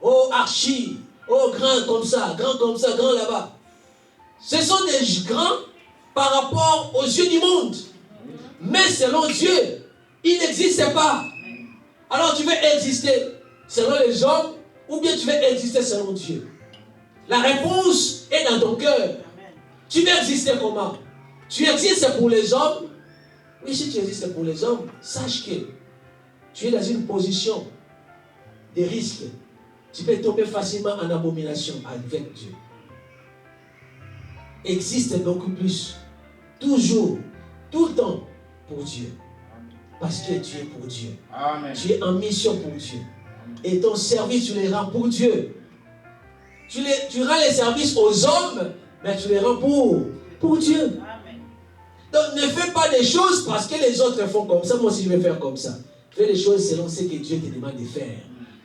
oh, archi, oh, grand comme ça, grand là-bas. Ce sont des grands par rapport aux yeux du monde. Mais selon Dieu, ils n'existent pas. Alors tu veux exister selon les hommes ou bien tu veux exister selon Dieu? La réponse est dans ton cœur. Tu veux exister comment? Tu existes pour les hommes? Oui, si tu existes pour les hommes, sache que tu es dans une position de risque. Tu peux tomber facilement en abomination avec Dieu. Existe beaucoup plus, toujours, tout le temps, pour Dieu. Parce que tu es pour Dieu. Amen. Tu es en mission pour Dieu. Et ton service, tu les rends pour Dieu. Tu rends les services aux hommes, mais tu les rends pour Dieu. Amen. Donc ne fais pas des choses parce que les autres font comme ça. Moi aussi, je vais faire comme ça. Fais les choses selon ce que Dieu te demande de faire.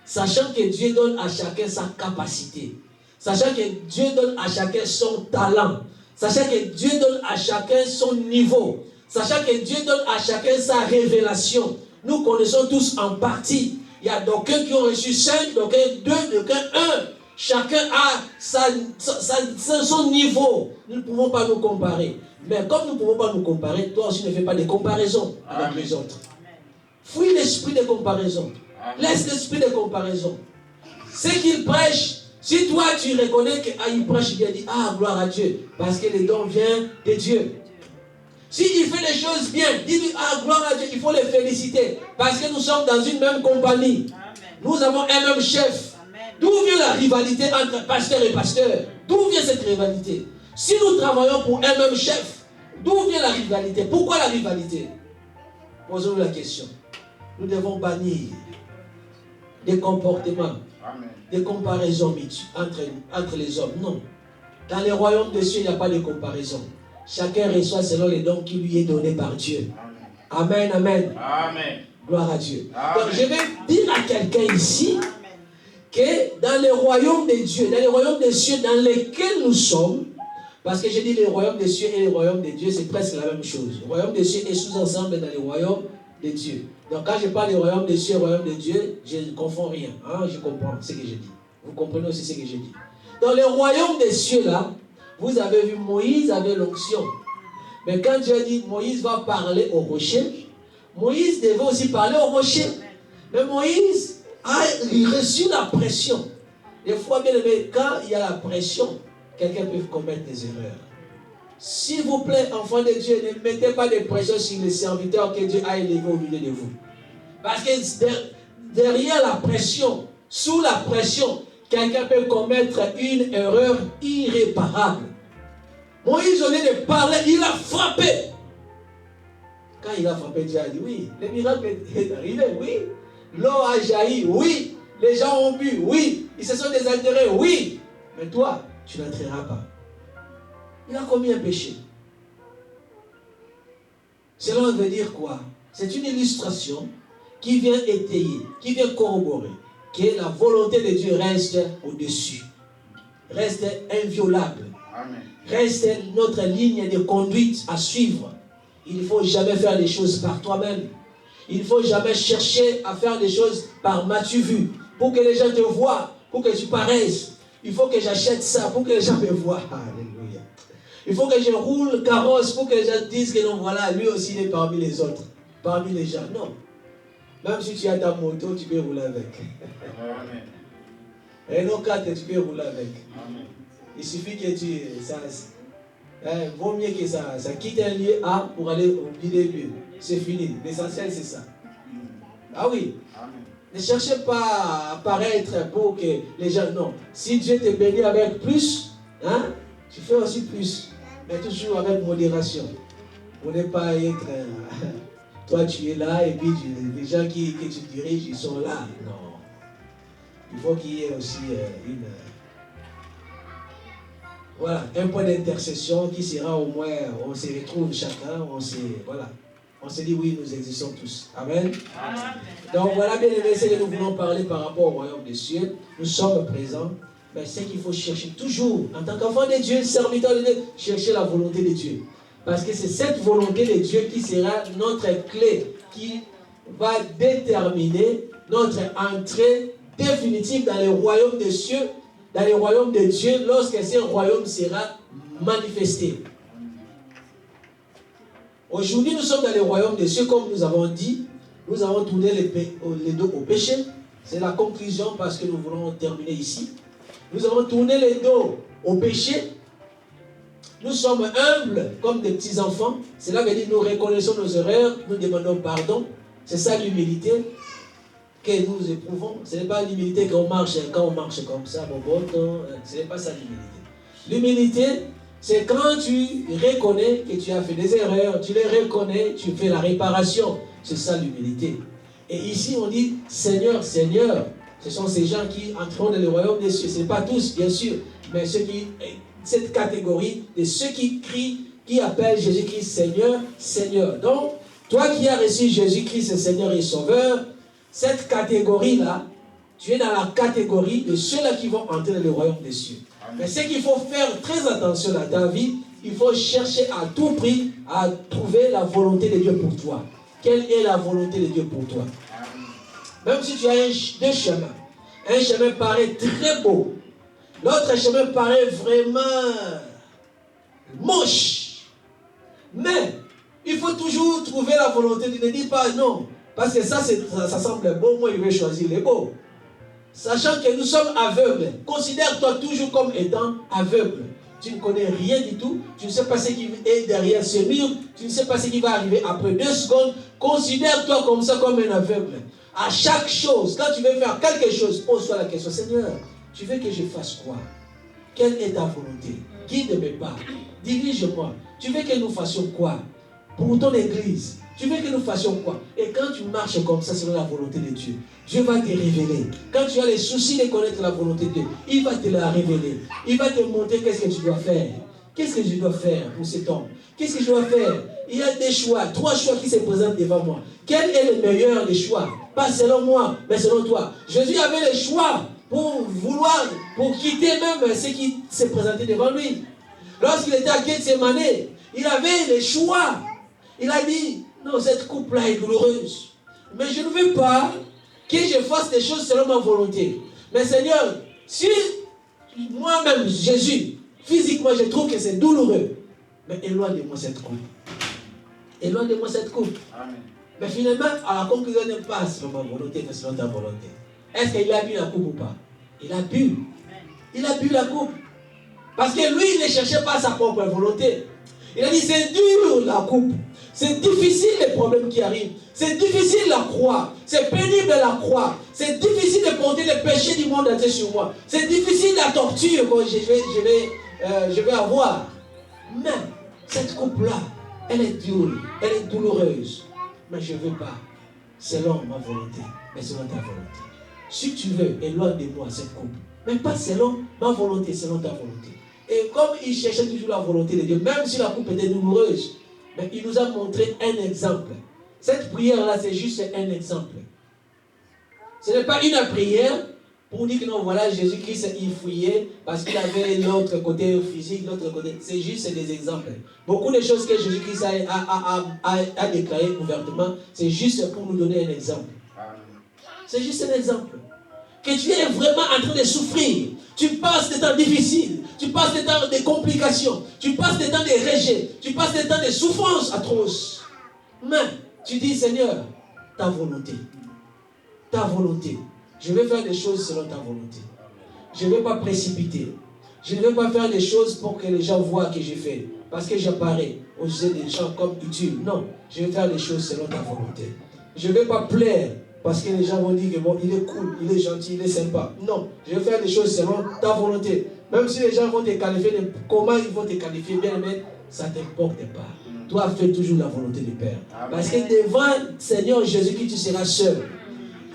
Sachant que Dieu donne à chacun sa capacité. Sachant que Dieu donne à chacun son talent. Sachant que Dieu donne à chacun son niveau. Sachant que Dieu donne à chacun sa révélation. Nous connaissons tous en partie. Il y a d'aucuns qui ont reçu 5, d'aucuns 2, d'aucuns 1. Chacun a son niveau. Nous ne pouvons pas nous comparer. Mais comme nous ne pouvons pas nous comparer, toi aussi ne fais pas de comparaison avec les autres. Fuis l'esprit de comparaison. Laisse l'esprit de comparaison. Ce qu'il prêche, si toi tu reconnais qu'il prêche bien, dis ah gloire à Dieu, parce que le don vient de Dieu. S'il fait les choses bien, dis-lui ah gloire à Dieu, il faut les féliciter, parce que nous sommes dans une même compagnie. Amen. Nous avons un même chef. D'où vient la rivalité entre pasteur et pasteur? D'où vient cette rivalité? Si nous travaillons pour un même chef, d'où vient la rivalité? Pourquoi la rivalité? Posons-nous la question. Nous devons bannir des comportements, amen, des comparaisons entre les hommes. Non. Dans les royaumes des cieux, il n'y a pas de comparaison. Chacun reçoit selon les dons qui lui est donné par Dieu. Amen, amen. Amen. Gloire à Dieu. Amen. Donc je vais dire à quelqu'un ici que dans les royaumes de Dieu, dans les royaumes des cieux dans lesquels nous sommes, parce que j'ai dit les royaumes des cieux et les royaumes de Dieu, c'est presque la même chose. Le royaume des cieux est sous-ensemble dans les royaumes de Dieu. Donc quand je parle des royaumes des cieux et des royaumes de Dieu, je ne confonds rien. Hein? Je comprends ce que j'ai dit. Vous comprenez aussi ce que j'ai dit. Dans les royaumes des cieux là, vous avez vu Moïse avait l'onction. Mais quand Dieu a dit Moïse va parler au rocher, Moïse devait aussi parler au rocher. Mais Moïse a reçu la pression. Des fois, bien aimé, quand il y a la pression, quelqu'un peut commettre des erreurs. S'il vous plaît, enfants de Dieu, ne mettez pas de pression sur les serviteurs que Dieu a élevés au milieu de vous. Parce que derrière la pression, sous la pression, quelqu'un peut commettre une erreur irréparable. Moïse, au lieu de parler, il a frappé. Quand il a frappé, Dieu a dit oui, le miracle est arrivé, oui. L'eau a jailli, oui. Les gens ont bu, oui. Ils se sont désaltérés, oui. Mais toi, tu n'entreras pas. Il a commis un péché. Cela veut dire quoi? C'est une illustration qui vient étayer, qui vient corroborer que la volonté de Dieu reste au-dessus, reste inviolable, amen, reste notre ligne de conduite à suivre. Il ne faut jamais faire les choses par toi-même. Il ne faut jamais chercher à faire des choses par m'as-tu vu, pour que les gens te voient, pour que tu paraisses. Il faut que j'achète ça pour que les gens me voient. Alléluia. Il faut que je roule carrosse pour que les gens disent que non, voilà, lui aussi il est parmi les autres, parmi les gens. Non. Même si tu as ta moto, tu peux rouler avec. Amen. Renault 4, tu peux rouler avec. Amen. Il suffit que tu... vaut mieux que ça quitte un lieu A pour aller au milieu lieu. C'est fini. L'essentiel, c'est ça. Ah oui. Amen. Ne cherchez pas à paraître pour que les gens... Non. Si Dieu te bénit avec plus, hein, tu fais aussi plus. Mais toujours avec modération. Pour ne pas être... toi, tu es là et puis les gens que tu diriges, ils sont là. Non. Il faut qu'il y ait aussi voilà, un point d'intercession qui sera au moins, on se retrouve chacun, on se dit oui, nous existons tous. Amen. Amen. Donc voilà, bien aimé, c'est que nous voulons parler par rapport au royaume des cieux. Nous sommes présents, mais c'est qu'il faut chercher toujours, en tant qu'enfant de Dieu, serviteur de Dieu, chercher la volonté de Dieu. Parce que c'est cette volonté de Dieu qui sera notre clé, qui va déterminer notre entrée définitive dans le royaume des cieux, dans le royaume de Dieu, lorsque ce royaume sera manifesté. Aujourd'hui, nous sommes dans le royaume des cieux, comme nous avons dit, nous avons tourné les dos au péché. C'est la conclusion parce que nous voulons terminer ici. Nous avons tourné les dos au péché. Nous sommes humbles comme des petits enfants. Cela veut dire que nous reconnaissons nos erreurs, nous demandons pardon. C'est ça l'humilité que nous éprouvons. Ce n'est pas l'humilité quand on marche comme ça, ce n'est pas ça l'humilité. L'humilité, c'est quand tu reconnais que tu as fait des erreurs, tu les reconnais, tu fais la réparation. C'est ça l'humilité. Et ici on dit Seigneur, Seigneur. Ce sont ces gens qui entreront dans le royaume des cieux. Ce n'est pas tous, bien sûr, mais ceux qui, cette catégorie de ceux qui crient, qui appellent Jésus-Christ Seigneur, Seigneur. Donc, toi qui as reçu Jésus-Christ Seigneur et Sauveur, cette catégorie-là, tu es dans la catégorie de ceux-là qui vont entrer dans le royaume des cieux. Amen. Mais c'est qu'il faut faire très attention à ta vie. Il faut chercher à tout prix à trouver la volonté de Dieu pour toi. Quelle est la volonté de Dieu pour toi? Amen. Même si tu as deux chemins. Un chemin paraît très beau. L'autre chemin paraît vraiment moche. Mais il faut toujours trouver la volonté de ne dire pas non. Parce que ça semble beau, moi je vais choisir les beaux. Sachant que nous sommes aveugles. Considère-toi toujours comme étant aveugle. Tu ne connais rien du tout. Tu ne sais pas ce qui est derrière ce mur. Tu ne sais pas ce qui va arriver après 2 secondes. Considère-toi comme ça, comme un aveugle. À chaque chose, quand tu veux faire quelque chose, pose-toi la question, Seigneur, tu veux que je fasse quoi? Quelle est ta volonté? Guide mes pas. Dirige-moi. Tu veux que nous fassions quoi? Pour ton église. Tu veux que nous fassions quoi? Et quand tu marches comme ça selon la volonté de Dieu, Dieu va te révéler. Quand tu as les soucis de connaître la volonté de Dieu, il va te la révéler. Il va te montrer qu'est-ce que tu dois faire. Qu'est-ce que je dois faire pour cet homme? Qu'est-ce que je dois faire? Il y a des choix, 3 choix qui se présentent devant moi. Quel est le meilleur des choix? Pas selon moi, mais selon toi. Jésus avait le choix pour quitter même ce qui s'est présenté devant lui. Lorsqu'il était à Gethsémane, il avait le choix. Il a dit, non, cette coupe-là est douloureuse. Mais je ne veux pas que je fasse des choses selon ma volonté. Mais Seigneur, si moi-même, Jésus, physiquement, je trouve que c'est douloureux, mais éloigne de moi cette coupe. Éloigne de moi cette coupe. Amen. Mais finalement, à la conclusion, n'est pas selon ma volonté, mais selon ta volonté. Est-ce qu'il a bu la coupe ou pas? Il a bu. Il a bu la coupe. Parce que lui, il ne cherchait pas sa propre volonté. Il a dit, c'est dur la coupe. C'est difficile les problèmes qui arrivent. C'est difficile la croix. C'est pénible la croix. C'est difficile de porter les péchés du monde entier sur moi. C'est difficile la torture que je vais avoir. Mais cette coupe-là, elle est dure, elle est douloureuse. Mais je ne veux pas selon ma volonté, mais selon ta volonté. Si tu veux, éloigne de moi cette coupe. Mais pas selon ma volonté, selon ta volonté. Et comme il cherchait toujours la volonté de Dieu, même si la coupe était douloureuse, mais il nous a montré un exemple. Cette prière-là, c'est juste un exemple. Ce n'est pas une prière pour dire que non, voilà, Jésus-Christ, il fouillait parce qu'il avait l'autre côté physique, l'autre côté. C'est juste des exemples. Beaucoup de choses que Jésus-Christ a déclarées ouvertement, c'est juste pour nous donner un exemple. C'est juste un exemple. Que tu es vraiment en train de souffrir. Tu passes des temps difficiles. Tu passes des temps de complications. Tu passes des temps de rejet. Tu passes des temps de souffrances atroces. Mais tu dis, Seigneur, ta volonté. Ta volonté. Je vais faire des choses selon ta volonté. Je ne vais pas précipiter. Je ne vais pas faire des choses pour que les gens voient que j'ai fait. Parce que j'apparais aux yeux des gens comme utile. Non, je vais faire des choses selon ta volonté. Je ne vais pas plaire parce que les gens vont dire que bon, il est cool, il est gentil, il est sympa. Non, je vais faire des choses selon ta volonté. Même si les gens vont te qualifier, comment ils vont te qualifier, bien aimé, ça ne t'importe pas. Toi, fais toujours la volonté du Père. Parce que devant Seigneur Jésus-Christ, tu seras seul.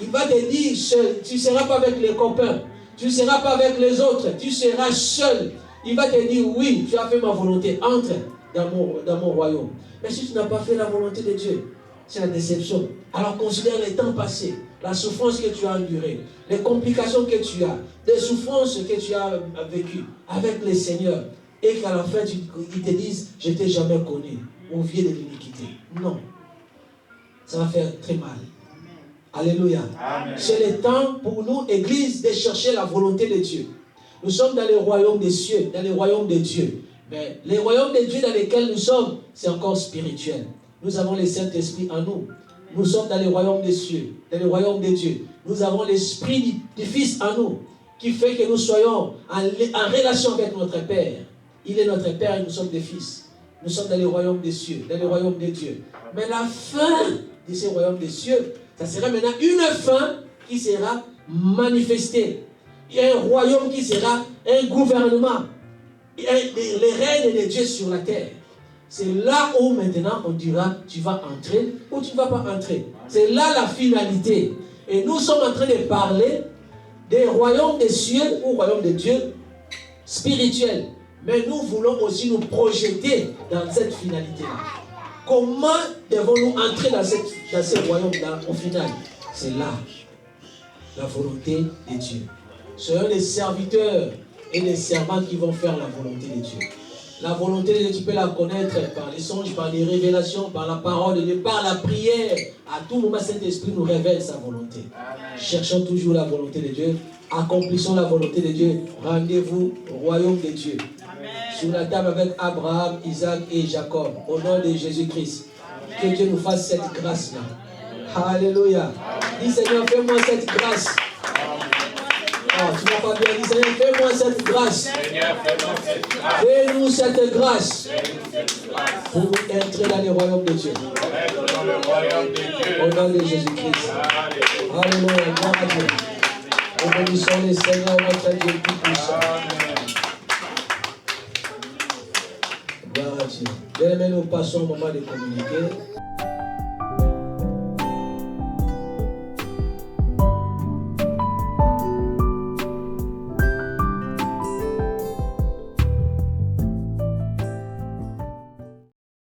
Il va te dire seul. Tu ne seras pas avec les copains. Tu ne seras pas avec les autres. Tu seras seul. Il va te dire, oui, tu as fait ma volonté. Entre dans mon royaume. Mais si tu n'as pas fait la volonté de Dieu, c'est la déception. Alors considère les temps passés, la souffrance que tu as endurée, les complications que tu as, les souffrances que tu as vécues avec le Seigneur. Et qu'à la fin, ils te disent, je ne t'ai jamais connu. On vient de l'iniquité. Non. Ça va faire très mal. Alléluia. C'est le temps pour nous, Église, de chercher la volonté de Dieu. Nous sommes dans le royaume des cieux, dans le royaume de Dieu. Mais les royaumes de Dieu dans lesquels nous sommes, c'est encore spirituel. Nous avons le Saint-Esprit en nous. Nous sommes dans le royaume des cieux, dans le royaume de Dieu. Nous avons l'Esprit du Fils en nous, qui fait que nous soyons en relation avec notre Père. Il est notre Père et nous sommes des fils. Nous sommes dans le royaume des cieux, dans le royaume de Dieu. Mais la fin de ce royaume des cieux, ça sera maintenant une fin qui sera manifestée. Il y a un royaume qui sera un gouvernement. Il y a les règnes de Dieu sur la terre. C'est là où maintenant on dira tu vas entrer ou tu ne vas pas entrer. C'est là la finalité. Et nous sommes en train de parler des royaumes des cieux ou royaume de Dieu spirituel. Mais nous voulons aussi nous projeter dans cette finalité-là. Comment devons-nous entrer dans ce royaume-là au final? C'est là la volonté de Dieu. Soyons les serviteurs et les servants qui vont faire la volonté de Dieu. La volonté de Dieu, tu peux la connaître par les songes, par les révélations, par la parole de Dieu, par la prière. À tout moment, Saint-Esprit nous révèle sa volonté. Amen. Cherchons toujours la volonté de Dieu. Accomplissons la volonté de Dieu. Rendez-vous au royaume de Dieu. Amen. Sur la table avec Abraham, Isaac et Jacob. Au nom de Jésus-Christ. Que Dieu nous fasse cette grâce-là. Alléluia. Dis Seigneur, fais-moi cette grâce. Oh, tu n'as pas bien dit, Seigneur, fais-moi cette grâce. Fais-nous cette grâce pour entrer dans le royaume de Dieu. Au nom de Jésus-Christ. Alléluia, gloire à Dieu. Nous bénissons le Seigneur, notre Dieu tout-puissant. Gloire à Dieu. Bien aimé, nous passons au moment de communiquer.